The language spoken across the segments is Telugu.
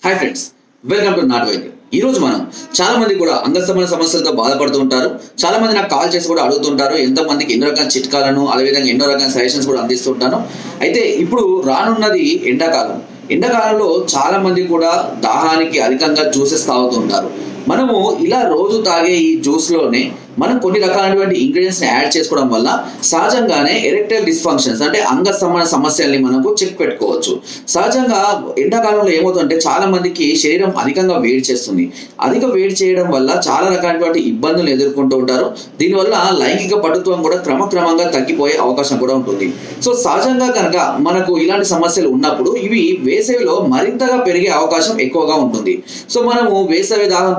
Hi friends, welcome to not వైద్యం. ఈ రోజు మనం చాలా మంది కూడా అంగస్తంభన సమస్యలతో బాధపడుతూ ఉంటారు. చాలా మంది నాకు కాల్ చేసి కూడా అడుగుతుంటారు. ఎంతో మందికి ఎన్నో రకాల చిట్కాలను, అదేవిధంగా ఎన్నో రకాల సజెషన్స్ కూడా అందిస్తుంటాను. అయితే ఇప్పుడు రానున్నది ఎండాకాలం. ఎండాకాలంలో చాలా మంది కూడా దాహానికి అధికంగా జ్యూసెస్ తాగుతూ ఉంటారు. మనము ఇలా రోజు తాగే ఈ జ్యూస్లోనే మనం కొన్ని రకాలైనటువంటి ఇంగ్రీడియంట్స్ ని యాడ్ చేసుకోవడం వల్ల సహజంగానే ఎరెక్టైల్ డిస్ఫంక్షన్స్ అంటే అంగస్తంభన సమస్యల్ని మనకు చెక్ పెట్టుకోవచ్చు. సహజంగా ఎండాకాలంలో ఏమవుతుందంటే చాలా మందికి శరీరం అధికంగా వేడి చేస్తుంది. అధిక వేడి చేయడం వల్ల చాలా రకాలైనటువంటి ఇబ్బందులు ఎదుర్కొంటూ ఉంటారు. దీనివల్ల లైంగిక పటుత్వం కూడా క్రమక్రమంగా తగ్గిపోయే అవకాశం కూడా ఉంటుంది. సో సహజంగా కనుక మనకు ఇలాంటి సమస్యలు ఉన్నప్పుడు ఇవి వేసవిలో మరింతగా పెరిగే అవకాశం ఎక్కువగా ఉంటుంది. సో మనము వేసవి దాహం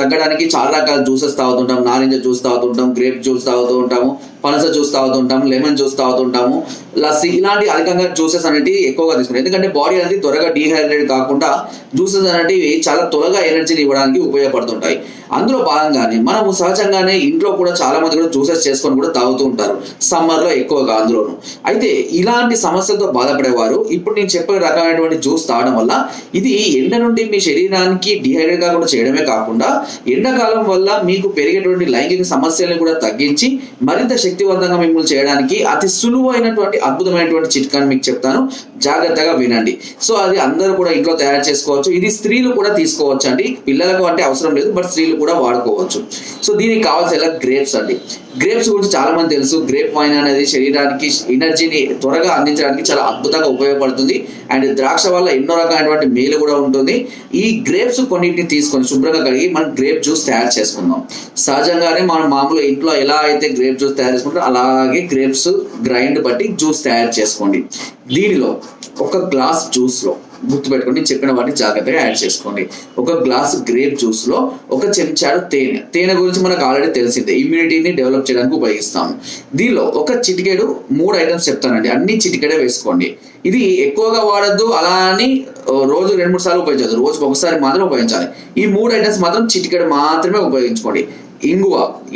తగ్గడానికి చాలా రకాల జ్యూసెస్ తాగుతుంటాం. నారింజ జ్యూస్ తాగుతుంటాం, గ్రేప్ జ్యూస్ తాగుతూ ఉంటాము, పనస జ్యూస్ తాగుతుంటాము, లెమన్ జ్యూస్ తాగుతుంటాము, లస్సీ, ఇలాంటి అధికంగా జ్యూసెస్ అనేటివి ఎక్కువగా తీసుకుంటాం. ఎందుకంటే బాడీ అనేది త్వరగా డీహైడ్రేట్ కాకుండా జ్యూసెస్ అనేటివి చాలా త్వరగా ఎనర్జీని ఇవ్వడానికి ఉపయోగపడుతుంటాయి. అందులో భాగంగానే మనము సహజంగానే ఇంట్లో కూడా చాలా మంది కూడా జ్యూసెస్ చేసుకొని కూడా తాగుతూ ఉంటారు, సమ్మర్లో ఎక్కువగా అందులోను. అయితే ఇలాంటి సమస్యలతో బాధపడేవారు ఇప్పుడు నేను చెప్పే రకమైనటువంటి జ్యూస్ తాగడం వల్ల ఇది ఎండ నుండి మీ శరీరానికి డీహైడ్రేట్ కాకుండా చేయడమే కాకుండా ఎండాకాలం వల్ల మీకు పెరిగేటువంటి లైంగిక సమస్యలను కూడా తగ్గించి మరింత శక్తివంతంగా మిమ్మల్ని చేయడానికి అతి సులువైనటువంటి అద్భుతమైనటువంటి చిట్కాని మీకు చెప్తాను, జాగ్రత్తగా వినండి. సో అది అందరూ కూడా ఇంట్లో తయారు చేసుకోవచ్చు. ఇది స్త్రీలు కూడా తీసుకోవచ్చు అండి. పిల్లలకు అంటే అవసరం లేదు, బట్ స్త్రీలు కూడా వాడుకోవచ్చు. సో దీనికి కావాల్సిన గ్రేప్స్ అండి. గ్రేప్స్ గురించి చాలా మంది తెలుసు. గ్రేప్ వైన్ అనేది శరీరానికి ఎనర్జీని త్వరగా అందించడానికి చాలా అద్భుతంగా ఉపయోగపడుతుంది. అండ్ ద్రాక్ష వల్ల ఎన్నో రకాలైనటువంటి మేలు కూడా ఉంటుంది. ఈ గ్రేప్స్ కొన్నిటిని తీసుకొని శుభ్రంగా కడిగి మనం గ్రేప్ జ్యూస్ తయారు చేసుకుందాం. సహజంగానే మనం మామూలుగా ఇంట్లో ఎలా అయితే గ్రేప్ జ్యూస్ తయారు చేసుకుంటారో అలాగే గ్రేప్స్ గ్రైండ్ బట్టి జ్యూస్ తయారు చేసుకోండి. దీనిలో ఒక గ్లాస్ జ్యూస్లో గుర్తుపెట్టుకోండి, చెప్పిన వాటిని జాగ్రత్తగా యాడ్ చేసుకోండి. ఒక గ్లాస్ గ్రేప్ జ్యూస్ లో ఒక చెంచాడు తేనె గురించి మనకు ఆల్రెడీ తెలిసిందే, ఇమ్యూనిటీని డెవలప్ చేయడానికి ఉపయోగిస్తాము. దీనిలో ఒక చిటికెడు 3 ఐటమ్స్ చెప్తానండి, అన్ని చిటికెడే వేసుకోండి. ఇది ఎక్కువగా వాడద్దు, అలా అని రోజు 2-3 సార్లు ఉపయోగించదు, రోజుకు ఒకసారి మాత్రం ఉపయోగించాలి. ఈ 3 ఐటమ్స్ మాత్రం చిటికెడు మాత్రమే ఉపయోగించుకోండి.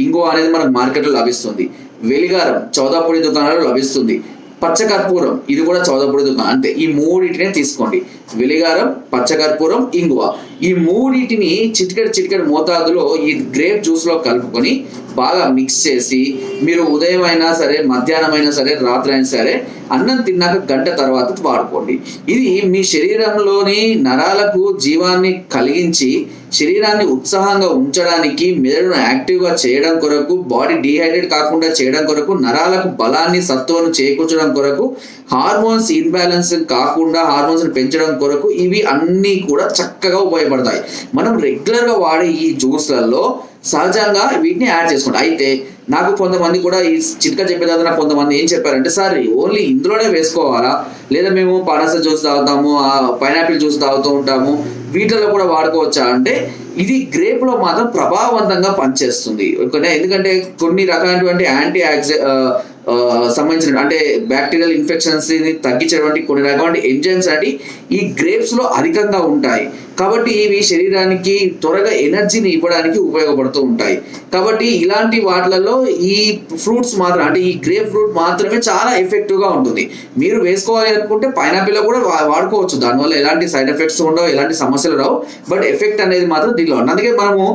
ఇంగువ అనేది మనకు మార్కెట్లో లభిస్తుంది. వెలిగారం చౌదాపొడి దుకాణాల్లో లభిస్తుంది. పచ్చకర్పూరం, ఇది కూడా చౌదపొడి దుకాణం. అంతే, ఈ 3 తీసుకోండి. వెలిగారం, పచ్చకర్పూరం, ఇంగువ, ఈ 3 చిటికెడు మోతాదులో ఈ గ్రేప్ జ్యూస్ లో కలుపుకొని బాగా మిక్స్ చేసి మీరు ఉదయం అయినా సరే, మధ్యాహ్నం అయినా సరే, రాత్రి అయినా సరే, అన్నం తిన్నాక గంట తర్వాత వాడుకోండి. ఇది మీ శరీరంలోని నరాలకు జీవాన్ని కలిగించి శరీరాన్ని ఉత్సాహంగా ఉంచడానికి, మెదడును యాక్టివ్గా చేయడం కొరకు, బాడీ డీహైడ్రేట్ కాకుండా చేయడం కొరకు, నరాలకు బలాన్ని, సత్తువను చేకూర్చడం కొరకు, హార్మోన్స్ ఇన్బ్యాలెన్స్ కాకుండా హార్మోన్స్ పెంచడం కొరకు ఇవి అన్నీ కూడా చక్కగా ఉపయోగపడతాయి. మనం రెగ్యులర్గా వాడే ఈ జ్యూస్లలో సహజంగా వీటిని యాడ్ చేసుకోండి. అయితే నాకు కొంతమంది కూడా ఈ చిట్కా చెప్పే తర్వాత నాకు కొంతమంది ఏం చెప్పారంటే, సార్ ఓన్లీ ఇందులోనే వేసుకోవాలా, లేదా మేము పనస జ్యూస్ తాగుతాము, పైనాపిల్ జ్యూస్ తాగుతూ ఉంటాము, వీటిలో కూడా వాడుకోవచ్చా అంటే, ఇది గ్రేప్ లో మాత్రం ప్రభావవంతంగా పనిచేస్తుంది. ఎందుకంటే కొన్ని రకాలైనటువంటి సంబంధించిన అంటే బ్యాక్టీరియల్ ఇన్ఫెక్షన్స్ తగ్గించేటువంటి కొన్ని రకమైన ఎంజైమ్స్ అంటే ఈ గ్రేప్స్ లో అధికంగా ఉంటాయి. కాబట్టి ఇవి శరీరానికి త్వరగా ఎనర్జీని ఇవ్వడానికి ఉపయోగపడుతూ ఉంటాయి. కాబట్టి ఇలాంటి వాటిలలో ఈ ఫ్రూట్స్ మాత్రం అంటే ఈ గ్రేప్ ఫ్రూట్ మాత్రమే చాలా ఎఫెక్టివ్ గా ఉంటుంది. మీరు వేసుకోవాలి అనుకుంటే పైనాపిల్ కూడా వాడుకోవచ్చు, దానివల్ల ఎలాంటి సైడ్ ఎఫెక్ట్స్ ఉండవు, ఎలాంటి సమస్యలు రావు. బట్ ఎఫెక్ట్ అనేది మాత్రం దీనిలో ఉంది. అందుకే మనము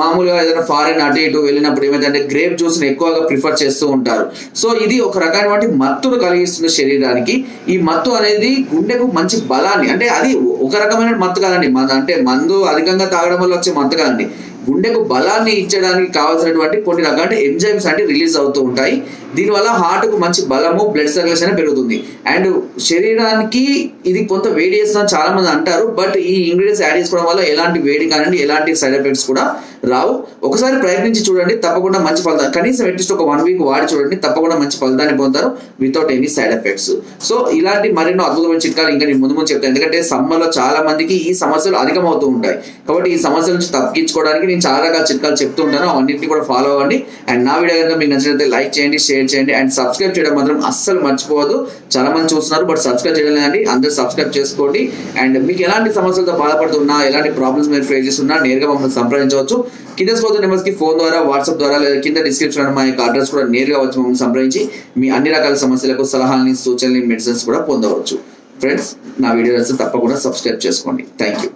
మామూలుగా ఏదైనా ఫారెన్ అటు ఇటు వెళ్ళినప్పుడు ఏమైందంటే గ్రేప్ జ్యూస్ ని ఎక్కువగా ప్రిఫర్ చేస్తూ ఉంటారు. సో ఇది ఒక రకమైనటువంటి మత్తును కలిగిస్తుంది శరీరానికి. ఈ మత్తు అనేది గుండెకు మంచి బలాన్ని, అంటే అది ఒక రకమైన మత్తు కాదండి, అంటే మందు అధికంగా తాగడం వల్ల వచ్చే మత్తు కాదండి, గుండెకు బలాన్ని ఇచ్చడానికి కావాల్సినటువంటి కొన్ని రకాల ఎంజైమ్స్ అంటే రిలీజ్ అవుతూ ఉంటాయి. దీనివల్ల హార్ట్కు మంచి బలము, బ్లడ్ సర్క్యులేషన్ పెరుగుతుంది. అండ్ శరీరానికి ఇది కొంత వేడి చేస్తుందని చాలా మంది అంటారు, బట్ ఈ ఇంగ్రీడియంట్స్ యాడ్ చేసుకోవడం వల్ల ఎలాంటి వేడి కానివ్వండి, ఎలాంటి సైడ్ ఎఫెక్ట్స్ కూడా రావు. ఒకసారి ప్రయత్నించి చూడండి, తప్పకుండా మంచి ఫలితాలు, కనీసం అట్లీస్ట్ ఒక 1 వీక్ వాడి చూడండి, తప్పకుండా మంచి ఫలితాన్ని పొందుతారు without any side effects. So ఇలాంటి మరెన్నో అద్భుతమైన చిట్కాలు ఇంకా నేను ముందు చెప్తాను, ఎందుకంటే సమ్మర్ లో చాలా మందికి ఈ సమస్యలు అధికమవుతూ ఉంటాయి. కాబట్టి ఈ సమస్యల నుంచి తగ్గించుకోవడానికి నేను చాలా రకాల చిట్కాలు చెప్తూ ఉంటాను, అవన్నింటినీ కూడా ఫాలో అవ్వండి. అండ్ నా వీడియో కనుక మీకు నచ్చినట్లయితే లైక్ చేయండి, షేర్ చేయండి, అండ్ సబ్స్క్రైబ్ చేయడం మాత్రం అస్సలు మర్చిపోవద్దు. చాలా మంది చూస్తున్నారు బట్ సబ్స్క్రైబ్ చేయడం లేదండి, అందరూ సబ్స్క్రైబ్ చేసుకోండి. అండ్ మీకు ఎలాంటి సమస్యలతో బాధపడుతున్నా, ఎలాంటి ప్రాబ్లమ్స్ మీరు ఫేస్ చేస్తున్నా నేరుగా మమ్మల్ని సంప్రదించవచ్చు. కింద స్క్రోల్ నెంబర్స్ కి ఫోన్ ద్వారా, వాట్సాప్ ద్వారా, లేదా కింద డిస్క్రిప్షన్ మా యొక్క అడ్రస్ కూడా నేరుగా వచ్చి మమ్మల్ని సంప్రదించి మీ అన్ని రకాల సమస్యలకు సలహాలని, సూచనలు, మెడిసిన్స్ కూడా పొందవచ్చు. ఫ్రెండ్స్, నా వీడియో తప్పకుండా సబ్స్క్రైబ్ చేసుకోండి. Thank you.